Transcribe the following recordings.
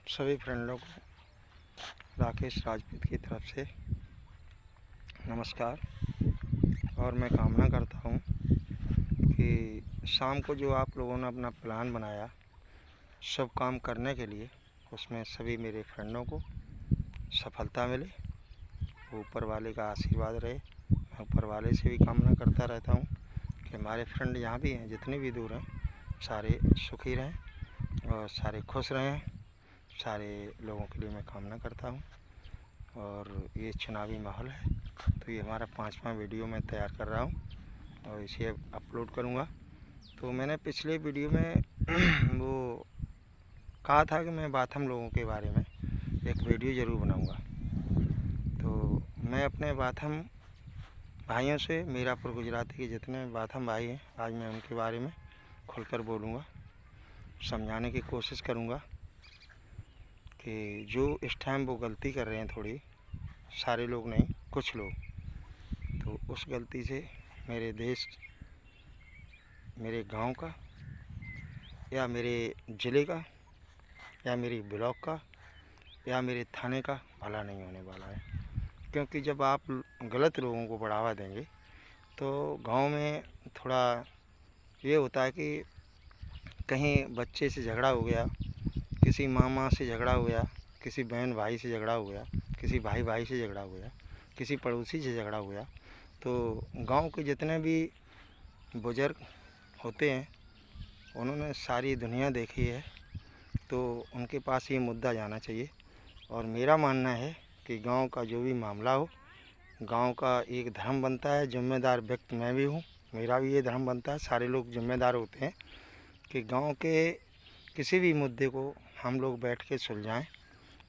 सभी फ्रेंडों को राकेश राजपूत की तरफ से नमस्कार। और मैं कामना करता हूँ कि शाम को जो आप लोगों ने अपना प्लान बनाया सब काम करने के लिए, उसमें सभी मेरे फ्रेंडों को सफलता मिले, ऊपर वाले का आशीर्वाद रहे। मैं ऊपर वाले से भी कामना करता रहता हूँ कि हमारे फ्रेंड जहाँ भी हैं, जितने भी दूर हैं, सारे सुखी रहें और सारे खुश रहें। सारे लोगों के लिए मैं कामना करता हूँ। और ये चुनावी माहौल है, तो ये हमारा 5वां वीडियो मैं तैयार कर रहा हूँ और इसे अपलोड करूँगा। तो मैंने पिछले वीडियो में वो कहा था कि मैं बाथम लोगों के बारे में एक वीडियो ज़रूर बनाऊँगा। तो मैं अपने बाथम भाइयों से, मीरापुर गुजराती के जितने बाथम भाई हैं, आज मैं उनके बारे में खुलकर बोलूँगा, समझाने की कोशिश करूँगा कि जो इस टाइम वो गलती कर रहे हैं, थोड़ी, सारे लोग नहीं, कुछ लोग, तो उस गलती से मेरे देश, मेरे गांव का या मेरे ज़िले का या मेरी ब्लॉक का या मेरे थाने का भला नहीं होने वाला है। क्योंकि जब आप गलत लोगों को बढ़ावा देंगे तो गांव में थोड़ा ये होता है कि कहीं बच्चे से झगड़ा हो गया, किसी माँ से झगड़ा हो गया, किसी बहन भाई से झगड़ा हो गया, किसी भाई भाई से झगड़ा हो गया, किसी पड़ोसी से झगड़ा हो गया, तो गांव के जितने भी बुज़ुर्ग होते हैं उन्होंने सारी दुनिया देखी है, तो उनके पास ये मुद्दा जाना चाहिए। और मेरा मानना है कि गांव का जो भी मामला हो, गांव का एक धर्म बनता है, जिम्मेदार व्यक्ति मैं भी हूँ, मेरा भी ये धर्म बनता है, सारे लोग जिम्मेदार होते हैं कि गांव के किसी भी मुद्दे को हम लोग बैठ के सुलझाएं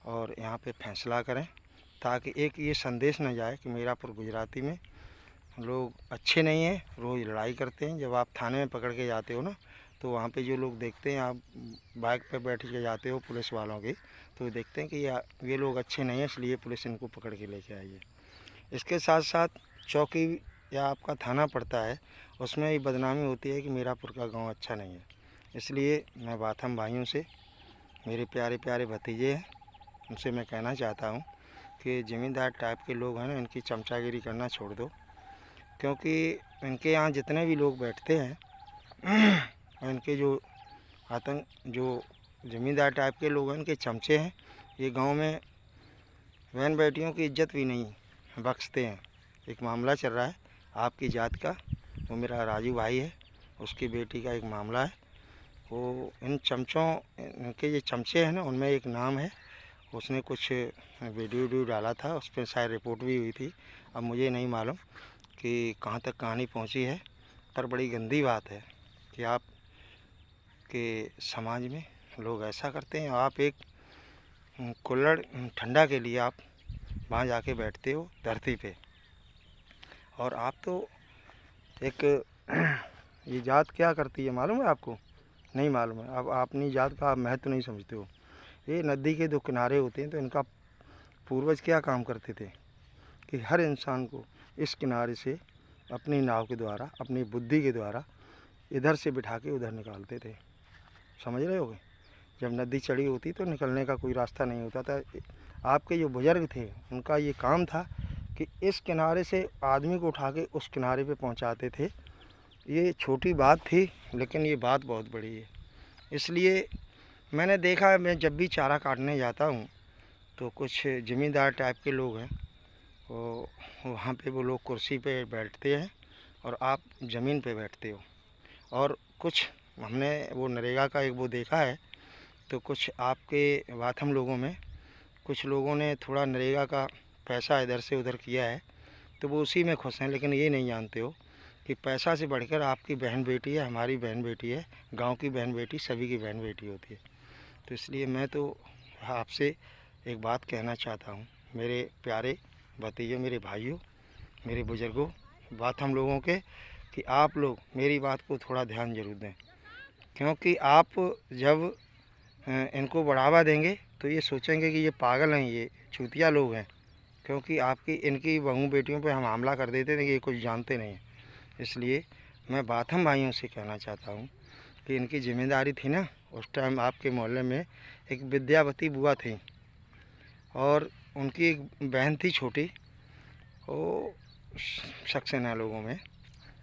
और यहाँ पे फैसला करें, ताकि एक ये संदेश न जाए कि मीरापुर गुजराती में लोग अच्छे नहीं हैं, रोज़ लड़ाई करते हैं। जब आप थाने में पकड़ के जाते हो ना, तो वहाँ पे जो लोग देखते हैं, आप बाइक पे बैठ के जाते हो पुलिस वालों की, तो देखते हैं कि ये लोग अच्छे नहीं हैं, इसलिए पुलिस इनको पकड़ के लेके आई है। इसके साथ साथ चौकी या आपका थाना पड़ता है, उसमें भी बदनामी होती है कि मीरापुर का गांव अच्छा नहीं है। इसलिए मैं बाथम भाइयों से, मेरे प्यारे प्यारे भतीजे हैं, उनसे मैं कहना चाहता हूँ कि ज़मींदार टाइप के लोग हैं ना, इनकी चमचागिरी करना छोड़ दो। क्योंकि इनके यहाँ जितने भी लोग बैठते हैं इनके जो जो ज़मींदार टाइप के लोग हैं, इनके चमचे हैं। ये गांव में बहन बेटियों की इज्जत भी नहीं बख्शते हैं। एक मामला चल रहा है आपकी जात का, वो मेरा राजू भाई है, उसकी बेटी का एक मामला है। वो इन चमचों, इनके ये चमचे हैं ना, उनमें एक नाम है, उसने कुछ वीडियो डाला था, उस पर शायद रिपोर्ट भी हुई थी। अब मुझे नहीं मालूम कि कहाँ तक कहानी पहुँची है, पर बड़ी गंदी बात है कि आप के समाज में लोग ऐसा करते हैं। आप एक कुल्हड़ ठंडा के लिए आप वहाँ जाके बैठते हो धरती पे, और आप तो एक ये जात क्या करती है मालूम है आपको? नहीं मालूम है। अब अपनी जात का आप महत्व नहीं समझते हो। ये नदी के 2 किनारे होते हैं, तो इनका पूर्वज क्या काम करते थे कि हर इंसान को इस किनारे से अपनी नाव के द्वारा, अपनी बुद्धि के द्वारा इधर से बिठा के उधर निकालते थे। समझ रहे होगे? जब नदी चढ़ी होती तो निकलने का कोई रास्ता नहीं होता था। आपके जो बुज़ुर्ग थे, उनका ये काम था कि इस किनारे से आदमी को उठा के उस किनारे पे पहुंचाते थे। ये छोटी बात थी, लेकिन ये बात बहुत बड़ी है। इसलिए मैंने देखा है, मैं जब भी चारा काटने जाता हूँ तो कुछ ज़मींदार टाइप के लोग हैं, वो वहाँ पे वो लोग कुर्सी पे बैठते हैं और आप ज़मीन पे बैठते हो। और कुछ हमने वो नरेगा का एक वो देखा है, तो कुछ आपके बाथम लोगों में कुछ लोगों ने थोड़ा नरेगा का पैसा इधर से उधर किया है, तो वो उसी में खुश हैं। लेकिन ये नहीं जानते हो कि पैसा से बढ़कर आपकी बहन बेटी है, हमारी बहन बेटी है, गांव की बहन बेटी सभी की बहन बेटी होती है। तो इसलिए मैं तो आपसे एक बात कहना चाहता हूँ, मेरे प्यारे भतीजों, मेरे भाइयों, मेरे बुज़ुर्गों, बाथम लोगों के, कि आप लोग मेरी बात को थोड़ा ध्यान ज़रूर दें। क्योंकि आप जब इनको बढ़ावा देंगे तो ये सोचेंगे कि ये पागल हैं, ये चूतिया लोग हैं। क्योंकि आपकी इनकी बहू बेटियों पे हम हमला कर देते थे कि ये कुछ जानते नहीं हैं। इसलिए मैं बाथम भाइयों से कहना चाहता हूँ कि इनकी ज़िम्मेदारी थी ना, उस टाइम आपके मोहल्ले में एक विद्यावती बुआ थी और उनकी एक बहन थी छोटी, वो सक्सेना लोगों में।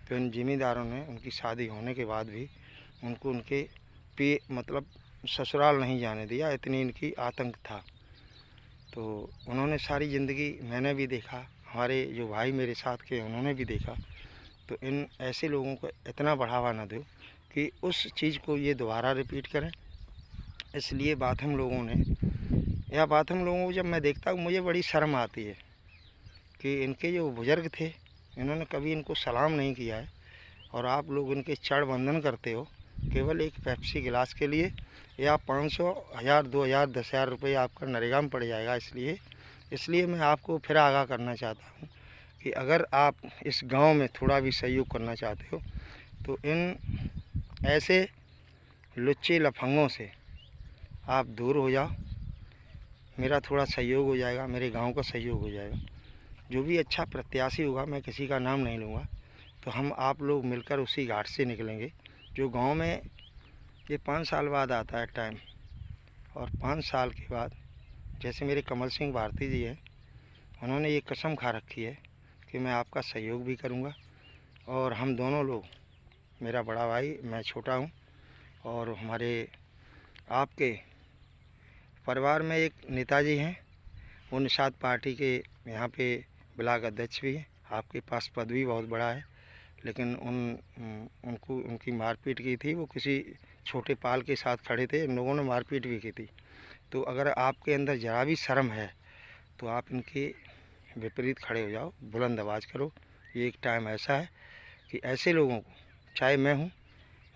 तो इन ज़मींदारों ने उनकी शादी होने के बाद भी उनको उनके मतलब ससुराल नहीं जाने दिया, इतनी इनकी आतंक था। तो उन्होंने सारी ज़िंदगी, मैंने भी देखा, हमारे जो भाई मेरे साथ के उन्होंने भी देखा। तो इन ऐसे लोगों को इतना बढ़ावा ना दो कि उस चीज़ को ये दोबारा रिपीट करें। इसलिए बात हम लोगों को जब मैं देखता हूँ मुझे बड़ी शर्म आती है कि इनके जो बुज़ुर्ग थे इन्होंने कभी इनको सलाम नहीं किया है और आप लोग इनके चढ़ बंधन करते हो केवल एक पेप्सी गिलास के लिए, या 500, 1000, 2000, 10,000 रुपये आपका नरेगा में पड़ जाएगा। इसलिए मैं आपको फिर आगाह करना चाहता हूँ कि अगर आप इस गांव में थोड़ा भी सहयोग करना चाहते हो तो इन ऐसे लुच्चे लफंगों से आप दूर हो जाओ। मेरा थोड़ा सहयोग हो जाएगा, मेरे गांव का सहयोग हो जाएगा। जो भी अच्छा प्रत्याशी होगा, मैं किसी का नाम नहीं लूँगा, तो हम आप लोग मिलकर उसी घाट से निकलेंगे जो गांव में ये 5 साल बाद आता है टाइम। और 5 साल के बाद जैसे मेरे कमल सिंह भारती जी हैं, उन्होंने ये कसम खा रखी है कि मैं आपका सहयोग भी करूँगा। और हम दोनों लोग, मेरा बड़ा भाई, मैं छोटा हूँ, और हमारे आपके परिवार में एक नेताजी हैं, वो निषाद पार्टी के यहाँ पे ब्लॉक अध्यक्ष भी हैं। आपके पास पद भी बहुत बड़ा है, लेकिन उनकी मारपीट की थी, वो किसी छोटे पाल के साथ खड़े थे, इन लोगों ने मारपीट भी की थी। तो अगर आपके अंदर ज़रा भी शर्म है तो आप इनके विपरीत खड़े हो जाओ, बुलंद आवाज़ करो। ये एक टाइम ऐसा है कि ऐसे लोगों को, चाहे मैं हूँ,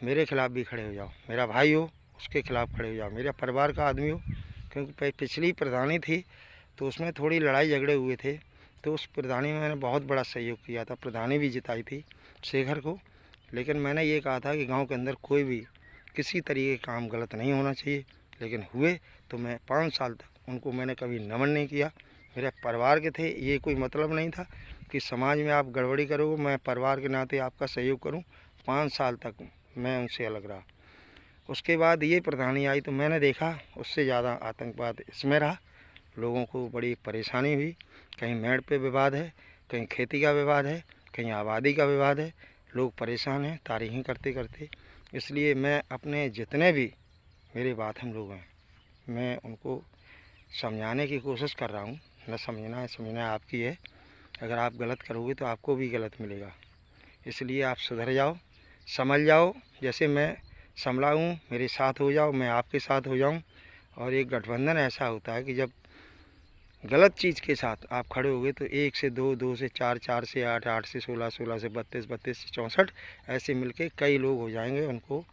मेरे खिलाफ़ भी खड़े हो जाओ, मेरा भाई हो उसके खिलाफ़ खड़े हो जाओ, मेरे परिवार का आदमी हो। क्योंकि पिछली प्रधानी थी तो उसमें थोड़ी लड़ाई झगड़े हुए थे, तो उस प्रधानी में मैंने बहुत बड़ा सहयोग किया था, प्रधानी भी जिताई थी शेखर को। लेकिन मैंने ये कहा था कि गांव के अंदर कोई भी किसी तरीके का काम गलत नहीं होना चाहिए, लेकिन हुए तो मैं 5 साल तक उनको मैंने कभी नमन नहीं किया। मेरे परिवार के थे, ये कोई मतलब नहीं था कि समाज में आप गड़बड़ी करोगे, मैं परिवार के नाते आपका सहयोग करूं। 5 साल तक मैं उनसे अलग रहा। उसके बाद ये प्रधानी आई तो मैंने देखा उससे ज़्यादा आतंकवाद इसमें रहा। लोगों को बड़ी परेशानी हुई, कहीं मेड़ पे विवाद है, कहीं खेती का विवाद है, कहीं आबादी का विवाद है, लोग परेशान हैं तारीखें करते करते। इसलिए मैं अपने जितने भी मेरे बात हम लोग हैं, मैं उनको समझाने की कोशिश कर रहा हूँ। न समझना आपकी है, अगर आप गलत करोगे तो आपको भी गलत मिलेगा। इसलिए आप सुधर जाओ, समझ जाओ, जैसे मैं संभला हूँ, मेरे साथ हो जाओ, मैं आपके साथ हो जाऊँ। और एक गठबंधन ऐसा होता है कि जब गलत चीज़ के साथ आप खड़े होगे तो 1 से 2, 2 से 4, 4 से 8, 8 से 16, 16 से 32, 32 से 64 ऐसे मिलके कई लोग हो जाएंगे, उनको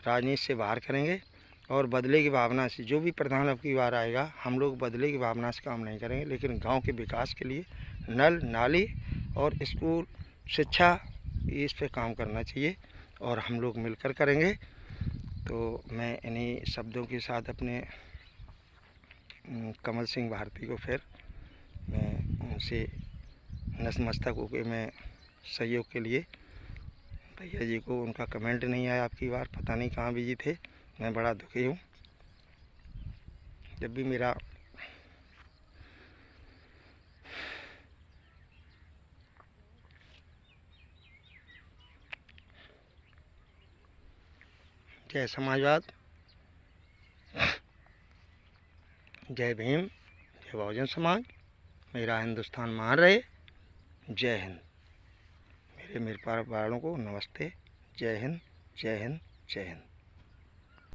राजनीति से बाहर करेंगे। और बदले की भावना से जो भी प्रधान अब की बार आएगा, हम लोग बदले की भावना से काम नहीं करेंगे, लेकिन गांव के विकास के लिए नल, नाली और स्कूल, शिक्षा, इस पे काम करना चाहिए और हम लोग मिलकर करेंगे। तो मैं इन्हीं शब्दों के साथ अपने कमल सिंह भारती को फिर मैं उनसे नतमस्तक होकर मैं सहयोग के लिए, भैया जी को उनका कमेंट नहीं आया आपकी बार, पता नहीं कहाँ बिजी थे, मैं बड़ा दुखी हूँ। जब भी मेरा जय समाजवाद, जय भीम, जय बहुजन समाज, मेरा हिंदुस्तान महान रहे। जय हिंद। मेरे परिवार वालों को नमस्ते। जय हिंद, जय हिंद, जय हिंद।